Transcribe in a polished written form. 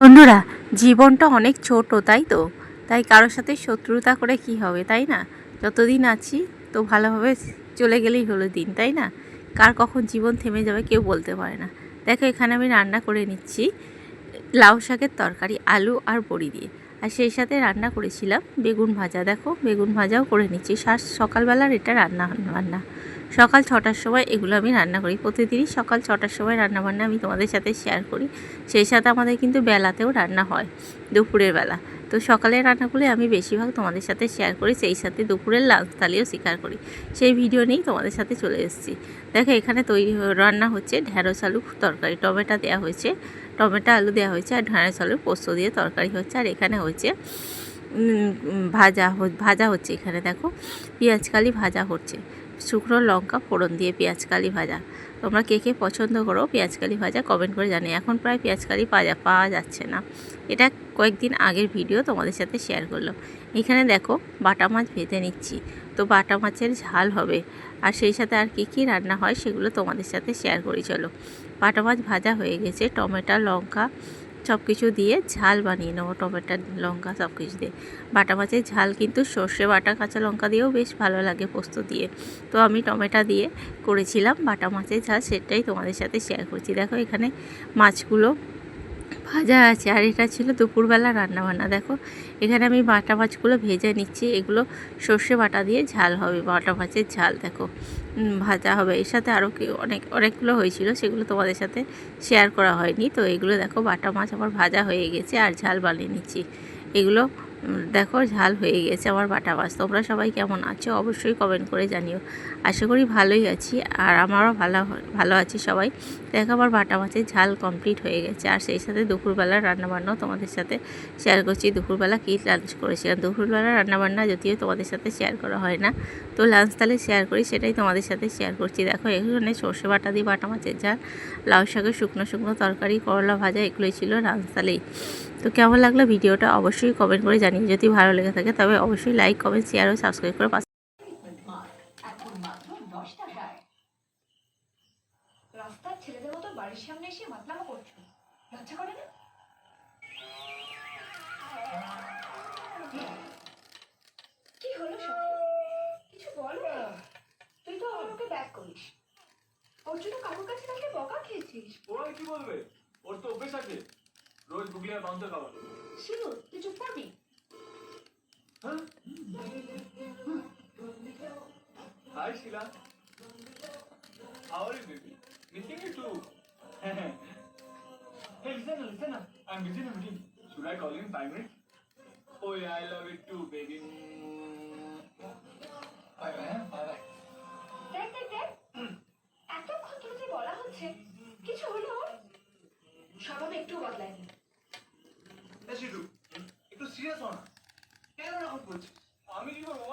বন্ধুরা, জীবনটা অনেক ছোট, তাই তো? তাই কারোর সাথে শত্রুতা করে কি হবে, তাই না? যতদিন আছি তো ভালোভাবে চলে গেলেই হলো দিন, তাই না? কার কখন জীবন থেমে যাবে কেউ বলতে পারে না। দেখো, এখানে আমি রান্না করে নিচ্ছি লাউ শাকের তরকারি, আলু আর বড়ি দিয়ে। আর সেই সাথে রান্না করেছিলাম বেগুন ভাজা। দেখো, বেগুন ভাজাও করে নিচ্ছি। সকালবেলার এটা রান্না সকাল 6টার সময় এগুলো আমি রান্না করি। প্রতিদিনই সকাল 6টার সময় রান্নাবান্না আমি তোমাদের সাথে শেয়ার করি। সেই সাথে আমাদের কিন্তু বেলাতেও রান্না হয়, দুপুরের বেলা। তো সকালের রান্নাগুলো আমি বেশিরভাগ তোমাদের সাথে শেয়ার করি, সেই সাথে দুপুরের লাঞ্চ থালিও শেয়ার করি। সেই ভিডিও নিয়েই তোমাদের সাথে চলে এসেছি। দেখো, এখানে রান্না হচ্ছে ঢ্যাঁড়স আলু তরকারি। টমেটো দেওয়া হয়েছে, টমেটো আলু দেওয়া হয়েছে, আর ঢ্যাঁড়স আলুর পোস্ত দিয়ে তরকারি হচ্ছে। আর এখানে হচ্ছে ভাজা হচ্ছে। এখানে দেখো, পেঁয়াজকালি ভাজা হচ্ছে, শুকনো লঙ্কা ফোড়ন দিয়ে পেঁয়াজকালি ভাজা। তোমরা কে কে পছন্দ করো পেঁয়াজকালি ভাজা কমেন্ট করে জানি। এখন প্রায় পেঁয়াজকালি পাওয়া যাচ্ছে না। এটা কয়েকদিন আগের ভিডিও তোমাদের সাথে শেয়ার করলাম। এখানে দেখো, বাটা মাছ ভেজে নিচ্ছি। তো বাটা মাছের ঝাল হবে, আর সেই সাথে আর কি রান্না হয় সেগুলো তোমাদের সাথে শেয়ার করি। চলো, বাটা মাছ ভাজা হয়ে গেছে। টমেটো লঙ্কা সব কিছু দিয়ে ঝাল বানিয়ে নেবো। টমেটো লঙ্কা সব কিছু দিয়ে বাটা মাছের ঝাল কিন্তু সর্ষে বাটা কাঁচা লঙ্কা দিয়েও বেশ ভালো লাগে পোস্ত দিয়ে। তো আমি টমেটো দিয়ে করেছিলাম বাটা মাছের ঝাল, সেটাই তোমাদের সাথে শেয়ার করছি। দেখো, এখানে মাছগুলো ভাজা আছে, আর এটা ছিল দুপুরবেলা রান্নাবান্না। দেখো, এখানে আমি বাটা মাছগুলো ভেজে নিচ্ছি। এগুলো সর্ষে বাটা দিয়ে ঝাল হবে, বাটা মাছের ঝাল। দেখো, ভাজা হবে। এর সাথে আরও অনেকগুলো হয়েছিল, সেগুলো তোমাদের সাথে শেয়ার করা হয়নি। তো এগুলো দেখো, বাটা মাছ আমার ভাজা হয়ে গেছে আর ঝাল বানিয়ে নিচ্ছি। এগুলো দেখো, ঝাল হয়ে গেছে আমার বাটা মাছ। তোমরা সবাই কেমন আছো অবশ্যই কমেন্ট করে জানিও। আশা করি ভালোই আছি, আর আমারও ভালো আছি সবাই। দেখো, আমার বাটা মাছের ঝাল কমপ্লিট হয়ে গেছে। আর সেই সাথে দুপুরবেলার রান্নাবান্নাও তোমাদের সাথে শেয়ার করছি। দুপুরবেলা কী লাঞ্চ করেছিলাম। দুপুরবেলা রান্নাবান্না যদিও তোমাদের সাথে শেয়ার করা হয় না, তো লাঞ্চ তাহলে শেয়ার করি, সেটাই তোমাদের সাথে শেয়ার করছি। দেখো, এখানে সর্ষে বাটা দিয়ে বাটা মাছের ঝাল, লাউ শাকের শুকনো তরকারি, করলা ভাজা, এগুলোই ছিল লাঞ্চ থালেই। তো কেমন লাগলো ভিডিওটা অবশ্যই কমেন্ট করে জানিয়ে। যদি ভালো লেগে থাকে তবে অবশ্যই লাইক, কমেন্ট, শেয়ার ও সাবস্ক্রাইব করে রাস্তার ছেলেদের মতো বাড়ির সামনে এসে মাতলামো করছো, লজ্জা করে না? কি হলো সব? কিছু বলো না। তুই তো আমাকে ব্যাক করিস, ওর জন্য কাকুর কাছে থাকলে বকা খেয়েছিস। ওরা কি বলবে? ওর তো অভ্যেস আছে রোজ গুগলি আর মাংস খাওয়া। শিলু, তুই চুপ করবি? হ্যাঁ, hi Sheela, how are you baby? Missing you too. Hey, listen, I'm busy in a meeting. Should I call you in 5 minutes? Oh yeah, I love it too baby. Bye bye. দেখ দেখ দেখ, এতক্ষণ ধরে যে বলা হচ্ছে কিছু হলো ওর? স্বভাব একটু বদলায়নি। একটু সিরিয়াস হও না, কেন এরকম করছিস? আমি কি করবো?